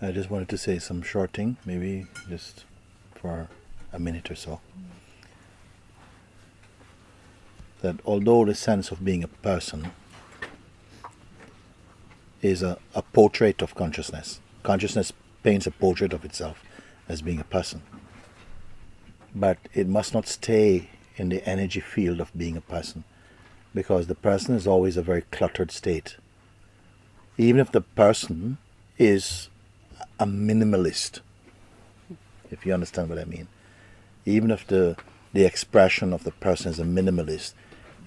I just wanted to say some short thing, maybe just for a minute or so. That although the sense of being a person is a portrait of consciousness, consciousness paints a portrait of itself as being a person, but it must not stay in the energy field of being a person, because the person is always a very cluttered state. Even if the person is a minimalist, if you understand what I mean. Even if the expression of the person is a minimalist,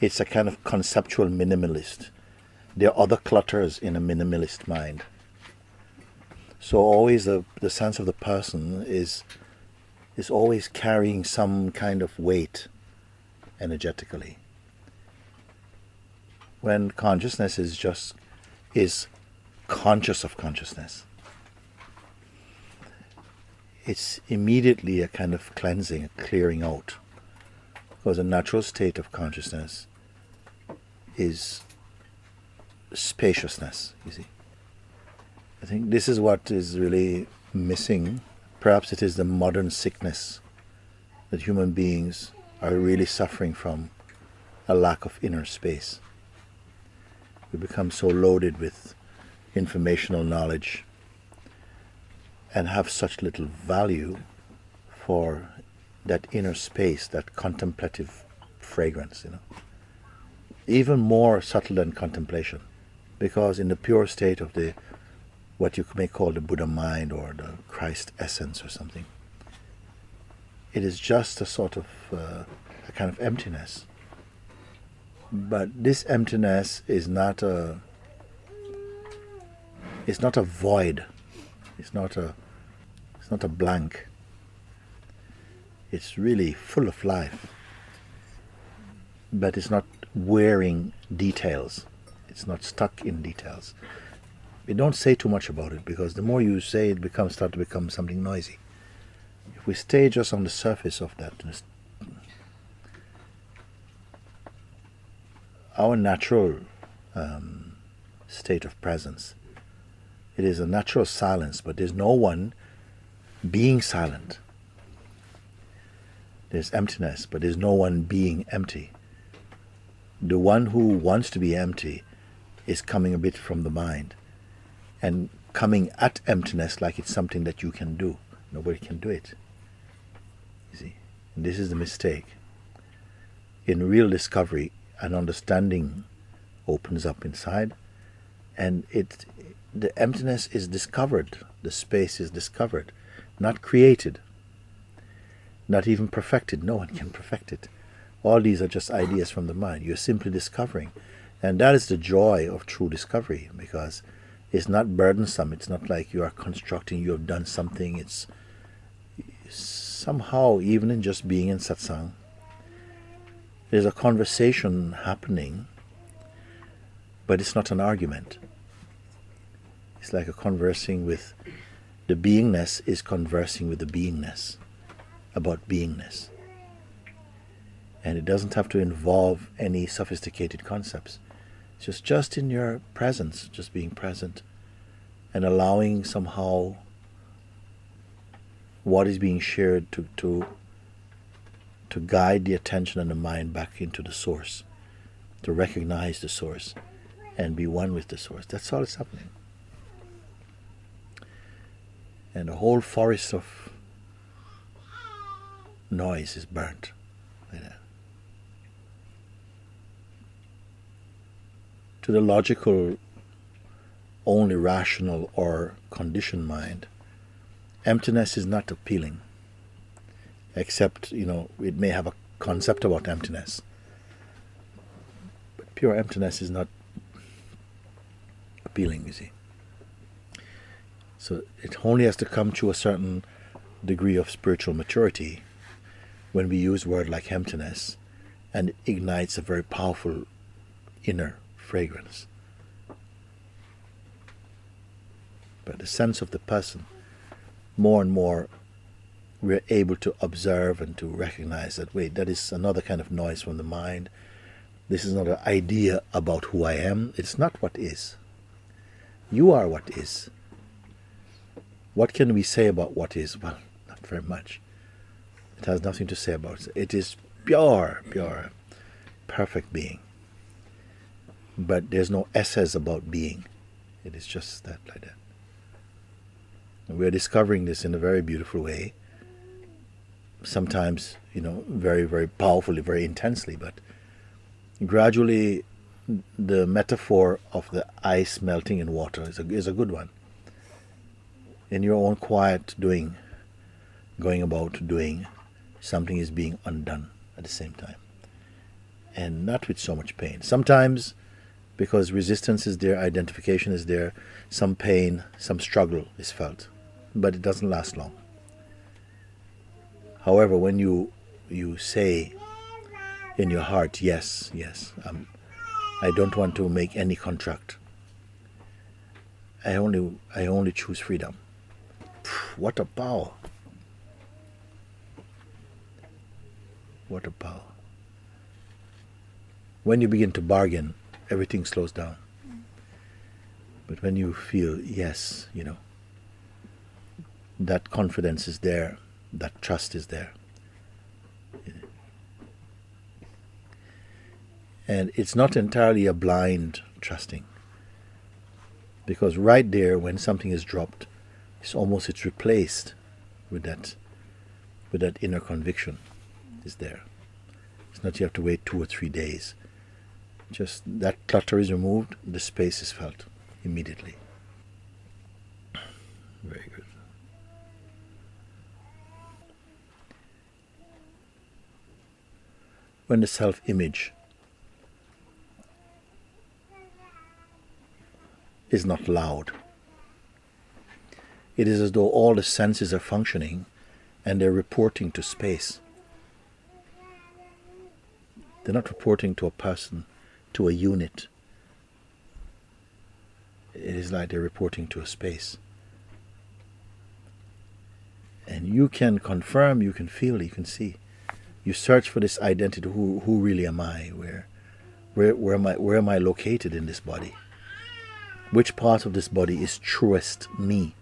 it's a kind of conceptual minimalist. There are other clutters in a minimalist mind. So always the sense of the person is always carrying some kind of weight energetically. When consciousness is conscious of consciousness, it's immediately a kind of cleansing, a clearing out. Because a natural state of consciousness is spaciousness, you see. I think this is what is really missing. Perhaps it is the modern sickness that human beings are really suffering from, a lack of inner space. We become so loaded with informational knowledge and have such little value for that inner space, that contemplative fragrance, even more subtle than contemplation, because in the pure state of the what you may call the Buddha mind or the Christ essence or something, it is just a sort of a kind of emptiness. But this emptiness is not a void. It's not a blank. It's really full of life. But it's not wearing details. It's not stuck in details. We don't say too much about it, because the more you say, it start to become something noisy. If we stay just on the surface of that, our natural state of presence, it is a natural silence, but there's no one being silent. There's emptiness, but there's no one being empty. The one who wants to be empty is coming a bit from the mind and coming at emptiness like it's something that you can do. Nobody can do it. You see? And this is the mistake. In real discovery, an understanding opens up inside, and the emptiness is discovered, the space is discovered, not created, not even perfected. No one can perfect it. All these are just ideas from the mind. You're simply discovering. And that is the joy of true discovery, because it's not burdensome. It's not like you are constructing, you have done something. It's somehow, even in just being in Satsang, there's a conversation happening, but it's not an argument. It's like a conversing with the beingness is conversing with the beingness about beingness. And it doesn't have to involve any sophisticated concepts. It's just in your presence, just being present and allowing somehow what is being shared to guide the attention and the mind back into the source, to recognize the source and be one with the source. That's all that's happening. And the whole forest of noise is burnt like that. To the logical, only rational or conditioned mind, emptiness is not appealing. Except, it may have a concept about emptiness. But pure emptiness is not appealing, you see. So it only has to come to a certain degree of spiritual maturity when we use word like emptiness, and it ignites a very powerful inner fragrance. But the sense of the person, more and more we're able to observe and to recognize that, wait, that is another kind of noise from the mind. This is not an idea about who I am. It's not what is. You are what is. What can we say about what is? Well, not very much. It has nothing to say about it. It is pure, perfect being. But there's no essence about being. It is just that, like that. And we're discovering this in a very beautiful way. Sometimes, very, very powerfully, very intensely, but gradually the metaphor of the ice melting in water is a good one. In your own quiet doing, going about doing, something is being undone at the same time. And not with so much pain. Sometimes, because resistance is there, identification is there, some pain, some struggle is felt. But it doesn't last long. However, when you say in your heart, yes, I don't want to make any contract. I only choose freedom. What a power. What a power. When you begin to bargain, everything slows down. But when you feel yes, that confidence is there, that trust is there. And it's not entirely a blind trusting. Because right there, when something is dropped, it's replaced with that inner conviction is there. It's not you have to wait 2 or 3 days. Just that clutter is removed, the space is felt immediately. Very good. When the self-image is not loud, it is as though all the senses are functioning and they're reporting to space. They're not reporting to a person, to a unit. It is like they're reporting to a space. And you can confirm, you can feel, you can see. You search for this identity. Who really am I? Where am I located in this body? Which part of this body is truest me?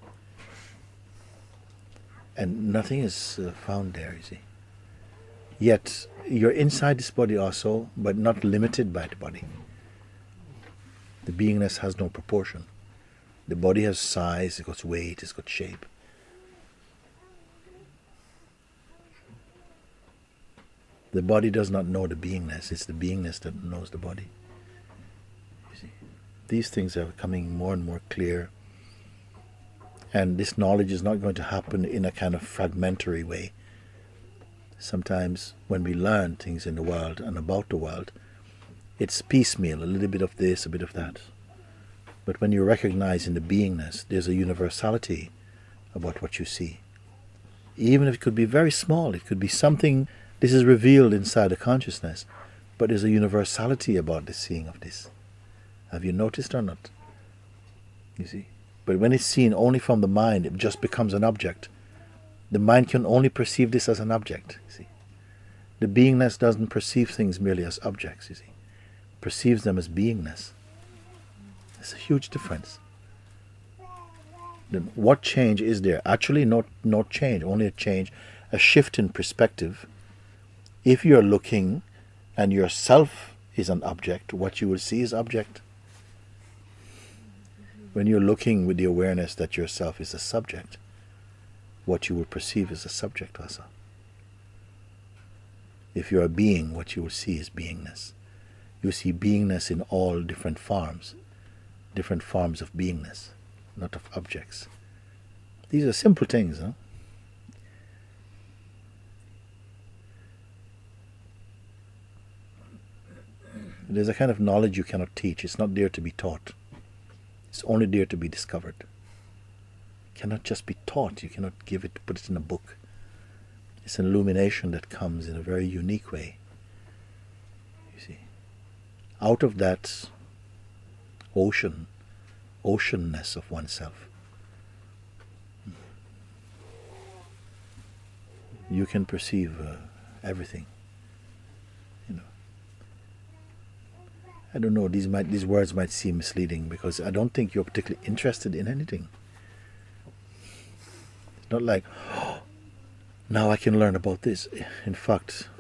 And nothing is found there, you see. Yet you're inside this body also, but not limited by the body. The beingness has no proportion. The body has size, it's got weight, it's got shape. The body does not know the beingness, it's the beingness that knows the body. You see, these things are becoming more and more clear. And this knowledge is not going to happen in a kind of fragmentary way. Sometimes when we learn things in the world and about the world, it's piecemeal, a little bit of this, a bit of that. But when you recognize in the beingness, there's a universality about what you see. Even if it could be very small, it could be something, this is revealed inside the consciousness, but there's a universality about the seeing of this. Have you noticed or not? You see? But when it's seen only from the mind, it just becomes an object. The mind can only perceive this as an object, you see. The beingness doesn't perceive things merely as objects, you see. It perceives them as beingness. It's a huge difference. Then what change is there? Actually, no change, only a change, a shift in perspective. If you're looking and yourself is an object, what you will see is object. When you're looking with the awareness that yourself is a subject, what you will perceive is a subject also. If you're a being, what you will see is beingness. You see beingness in all different forms of beingness, not of objects. These are simple things, huh? There's a kind of knowledge you cannot teach. It's not there to be taught. It's only there to be discovered. cannot just be taught. You cannot put it in a book. It's an illumination that comes in a very unique way. You see, out of that oceanness of oneself, you can perceive everything. I don't know, these words might seem misleading because I don't think you're particularly interested in anything. It's not like, oh, now I can learn about this. In fact,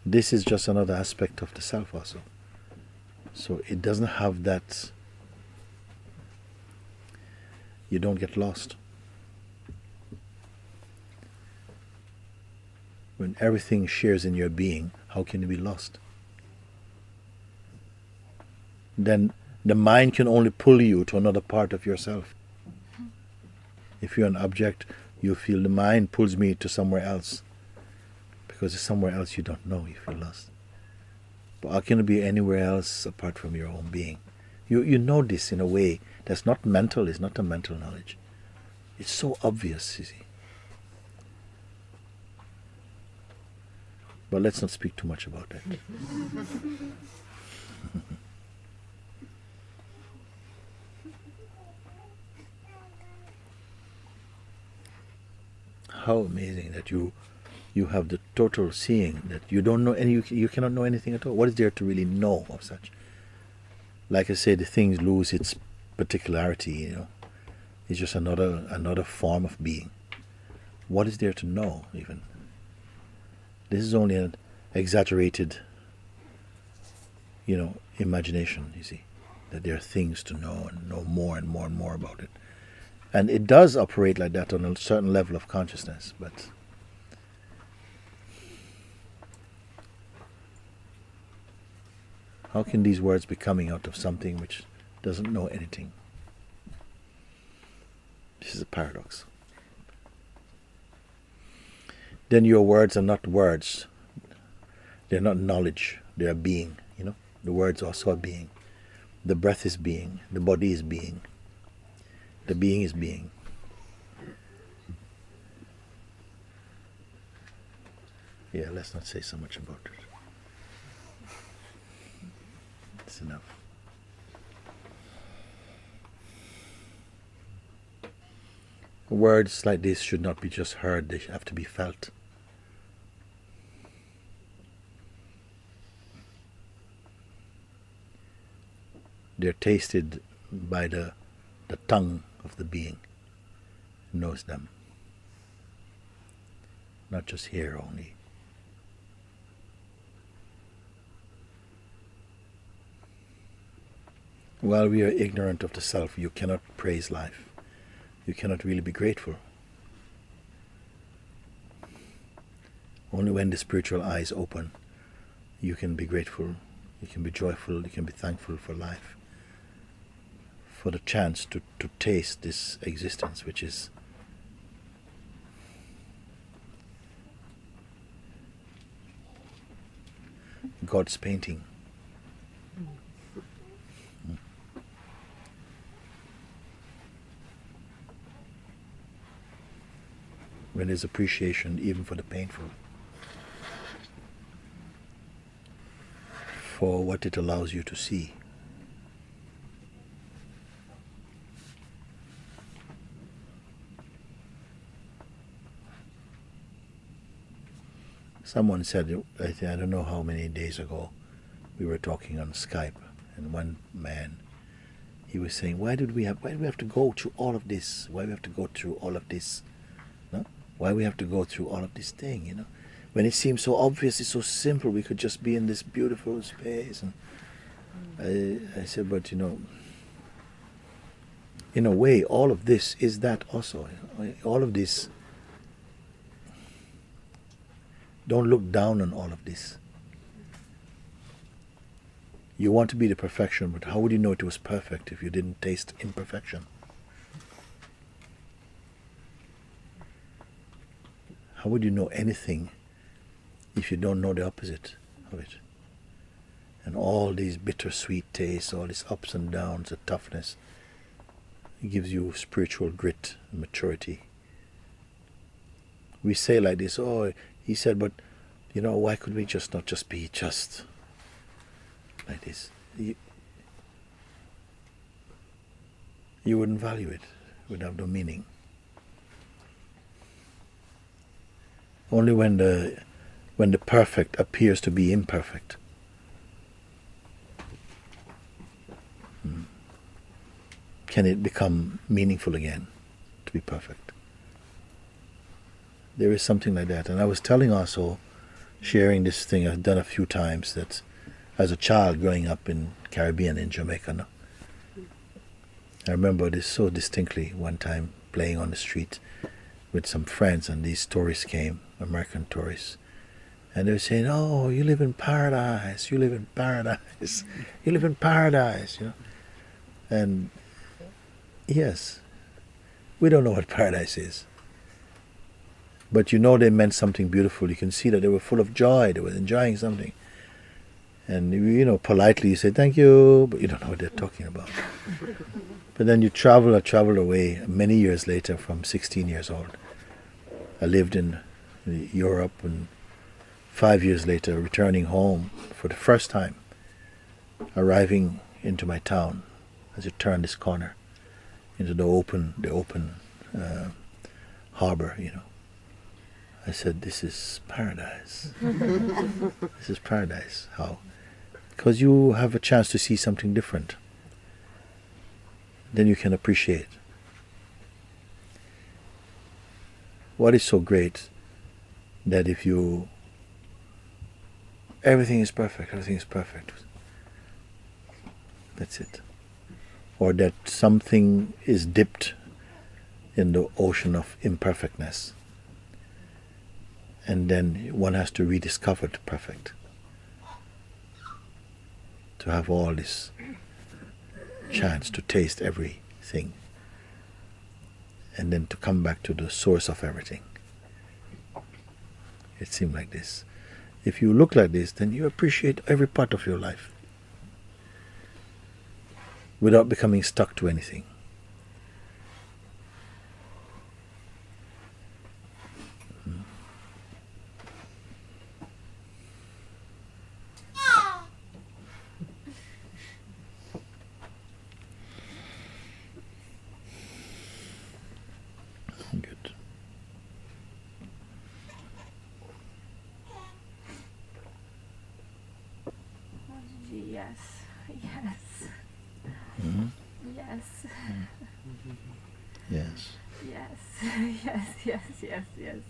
this is just another aspect of the self also. So it doesn't have that, you don't get lost. When everything shares in your being, how can you be lost? Then the mind can only pull you to another part of yourself. If you're an object, you feel the mind pulls me to somewhere else. Because it's somewhere else you don't know, you feel lost. But how can it be anywhere else apart from your own being? You know this in a way that's not mental, it's not a mental knowledge. It's so obvious, you see. But let's not speak too much about that. How amazing that you have the total seeing, that you don't know any, you cannot know anything at all. What is there to really know of such? Like I say, the things lose its particularity, It's just another form of being. What is there to know even? This is only an exaggerated, imagination, you see. That there are things to know and know more and more and more about it. And it does operate like that on a certain level of consciousness, but how can these words be coming out of something which doesn't know anything? This is a paradox. Then your words are not words. They're not knowledge. They are being, The words also are being. The breath is being. The body is being. The being is being. Yeah, let's not say so much about it. It's enough. Words like this should not be just heard, they have to be felt. They're tasted by the tongue of the being who knows them. Not just here only. While we are ignorant of the self, you cannot praise life. You cannot really be grateful. Only when the spiritual eyes open, you can be grateful, you can be joyful, you can be thankful for life. For the chance to taste this existence, which is God's painting. When there's appreciation even for the painful, for what it allows you to see. Someone said, I don't know how many days ago, we were talking on Skype, and one man, he was saying, why do we have to go through all of this? Why do we have to go through all of this? No? Why we have to go through all of this thing, When it seems so obvious, it's so simple, we could just be in this beautiful space. And I said, but in a way, all of this is that also. All of this, don't look down on all of this. You want to be the perfection, but how would you know it was perfect if you didn't taste imperfection? How would you know anything if you don't know the opposite of it? And all these bittersweet tastes, all these ups and downs, the toughness, It gives you spiritual grit and maturity. We say like this, oh, he said, but why could we just not just be just like this? You wouldn't value it. It would have no meaning. Only when the perfect appears to be imperfect can it become meaningful again to be perfect. There is something like that. And I was telling also, sharing this thing I've done a few times, that as a child growing up in Caribbean, in Jamaica, no? I remember this so distinctly, one time playing on the street with some friends, and these tourists came, American tourists, and they were saying, oh, you live in paradise, you live in paradise, you live in paradise, And yes, we don't know what paradise is. But they meant something beautiful. You can see that they were full of joy. They were enjoying something. And, politely you say, thank you, but you don't know what they're talking about. But then I traveled away many years later from 16 years old. I lived in Europe, and 5 years later, returning home for the first time, arriving into my town as you turn this corner into the open harbor, I said, this is paradise. This is paradise. How? Because you have a chance to see something different. Then you can appreciate. What is so great that everything is perfect, that's it. Or that something is dipped in the ocean of imperfectness, and then one has to rediscover the perfect, to have all this chance to taste everything, and then to come back to the source of everything. It seemed like this. If you look like this, then you appreciate every part of your life without becoming stuck to anything. Good. Yes. Mm-hmm. Yes. Yes. Yes.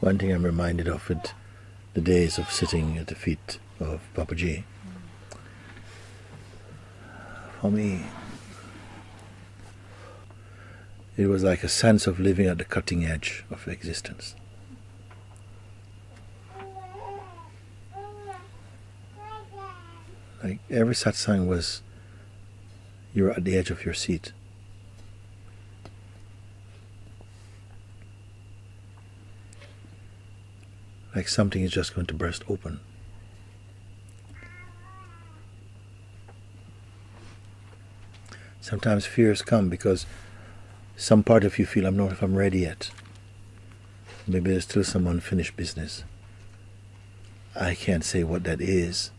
One thing I'm reminded of it, the days of sitting at the feet of Babaji. For me, it was like a sense of living at the cutting edge of existence. Like every satsang was, you're at the edge of your seat. Like something is just going to burst open. Sometimes fears come because some part of you feel, I don't know if I'm ready yet. Maybe there's still some unfinished business. I can't say what that is,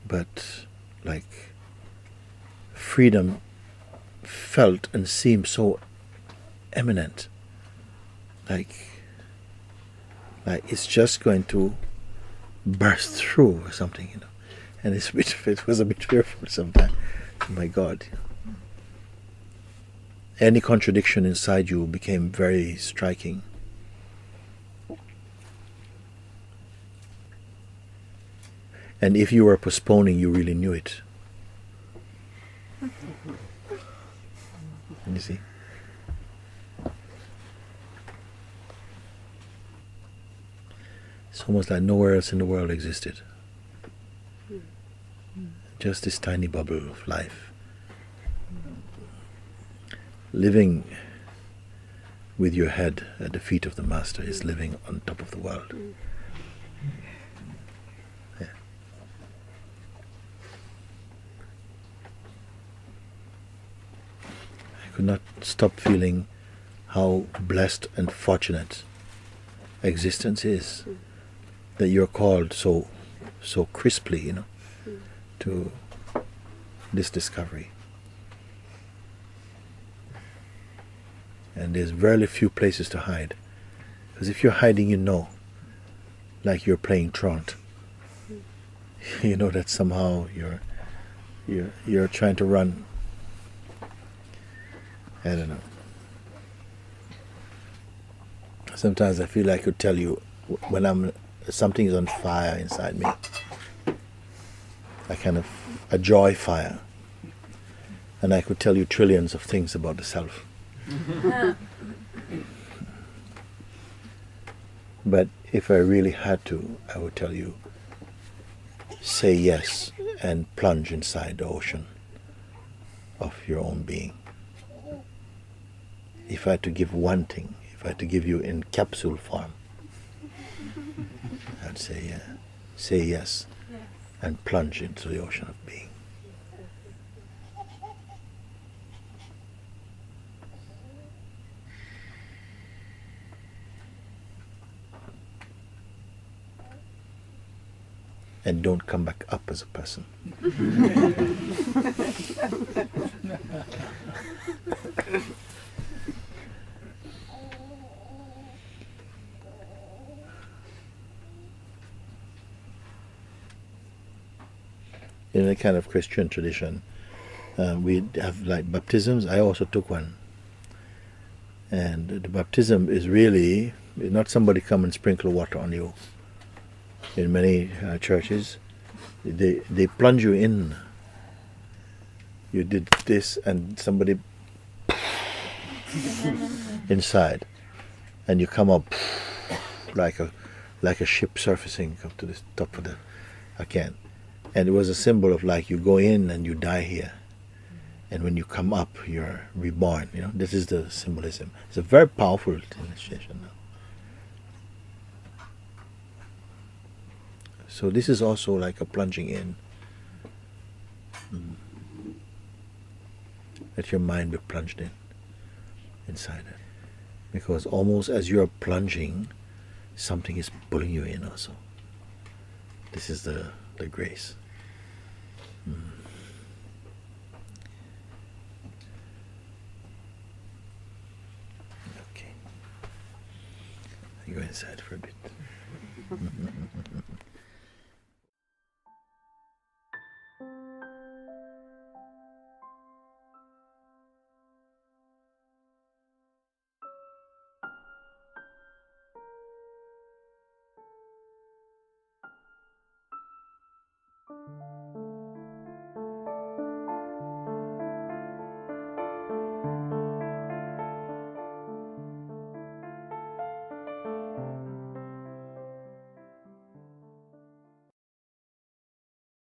but like freedom felt and seemed so eminent. Like it's just going to burst through or something, And it was a bit fearful sometimes. Oh my God. Any contradiction inside you became very striking. And if you were postponing, you really knew it. You see? It's almost like nowhere else in the world existed. Just this tiny bubble of life. Living with your head at the feet of the Master is living on top of the world. Yeah. I could not stop feeling how blessed and fortunate existence is, that you're called so crisply, to this discovery. And there's very few places to hide. Because if you're hiding, like you're playing truant, you know that somehow you're trying to run. I don't know. Sometimes I feel like I could tell you when something is on fire inside me. A joy fire. And I could tell you trillions of things about the self. But if I really had to, I would tell you, say yes and plunge inside the ocean of your own being. If I had to give one thing, if I had to give you in capsule form, I'd say yes and plunge into the ocean of being. And don't come back up as a person. In a kind of Christian tradition, we have like baptisms. I also took one. And the baptism is really not somebody come and sprinkle water on you. In many churches, they plunge you in. You did this, and somebody inside, and you come up like a ship surfacing up to the top of the can. And it was a symbol of like you go in and you die here, and when you come up, you're reborn. This is the symbolism. It's a very powerful initiation. So this is also like a plunging in. Let your mind be plunged inside it. Because almost as you're plunging, something is pulling you in also. This is the grace. Okay. I go inside for a bit.